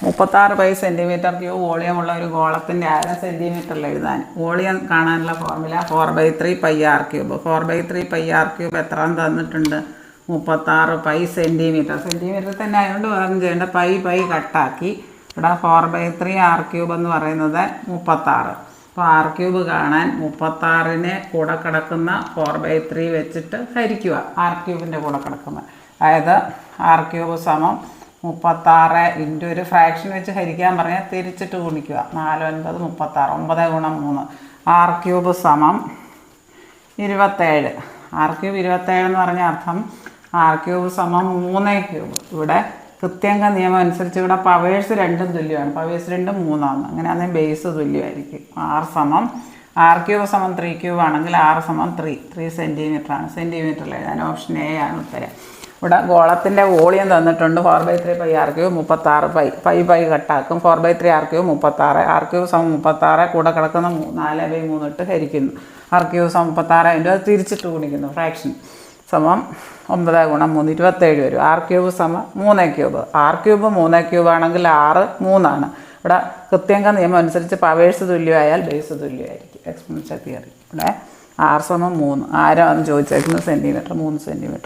36 pi centimetre cube വോളിയമുള്ള ഒരു ഗോളത്തിൻ്റെ ആരം സെൻറ്റിമീറ്ററിൽ എഴുതാൻ വോളിയം കാണാനുള്ള formula 4/3 pi R cube. 4/3 pi R cube എത്ര തന്നിട്ടുണ്ട്? 36 പൈ സെൻറ്റിമീറ്റർ. സെൻറ്റിമീറ്റർ തന്നെ ആയതുകൊണ്ട് വേറെ ചെയ്യേണ്ട പൈ കട്ടാക്കി ഇവിടെ 4/3 ആർ ക്യൂബ് എന്ന് പറയുന്നത് 36. അപ്പോൾ ആർ ക്യൂബ് കാണാൻ 36നെ കൂടെ കിടക്കുന്ന 4/3 വെച്ചിട്ട് ഹരിക്കുക. ആർ ക്യൂബിൻ്റെ കൂടെ കിടക്കുന്നത്, അതായത് ആർ ക്യൂബ് സമം 36 ഇൻറ്റു ഒരു ഫ്രാക്ഷൻ വെച്ച് ഹരിക്കാൻ പറഞ്ഞാൽ തിരിച്ചിട്ട് ഗുണിക്കുക. 4 9 36, 9 ഗുണം 3. ആർ ക്യൂബ് സമം 27. ആർ ക്യൂബ് 27 എന്ന് പറഞ്ഞ അർത്ഥം ആർ ക്യൂബ് സമം 3 ക്യൂബ്. ഇവിടെ കൃത്യങ്ക നിയമം അനുസരിച്ച് ഇവിടെ പവേഴ്സ് രണ്ടും തുല്യമാണ്. പവേഴ്സ് രണ്ടും 3 ആണ്. അങ്ങനെയാണെങ്കിൽ ബേസ് തുല്യമായിരിക്കും. ആർ ക്യൂബ് സമം 3 ക്യൂബ് ആണെങ്കിൽ ആർ സമം 3 സെൻറ്റിമീറ്റർ ആണ്. സെൻറ്റിമീറ്ററിൽ എഴുതാൻ ഓപ്ഷൻ എ ആണ് ഉത്തരം. ഇവിടെ ഗോളത്തിൻ്റെ വോളിയം തന്നിട്ടുണ്ട് 4/3 പൈ ആർ ക്യൂബ് 36 പൈ കട്ടാക്കും. 4/3 ആർ ക്യൂബ് 36. ആർ ക്യൂബ് സമം 36 കൂടെ കിടക്കുന്ന 4/3 ഇട്ട് ഹരിക്കുന്നു. ആർ ക്യൂബ് സമം 36 ഇൻറ്റു അത് തിരിച്ചിട്ട് ഗുണിക്കുന്നു. ഫ്രാക്ഷൻ സമം 9 ഗുണം 3 27 വരും. ആർ ക്യൂബ് സമം 3 ക്യൂബ്. ആർ ക്യൂബ് 3 ക്യൂബ് ആണെങ്കിൽ ആറ് 3 ആണ്. ഇവിടെ കൃത്യങ്ക നിയമം അനുസരിച്ച് പവേഴ്സ് തുല്യമായാൽ ബേസ് തുല്യമായിരിക്കും. Exponential theory. ഇവിടെ ആർ സമം 3. ആരാണ് ചോദിച്ചേക്കുന്നത്? സെൻറ്റിമീറ്റർ. 3 സെൻറ്റിമീറ്റർ.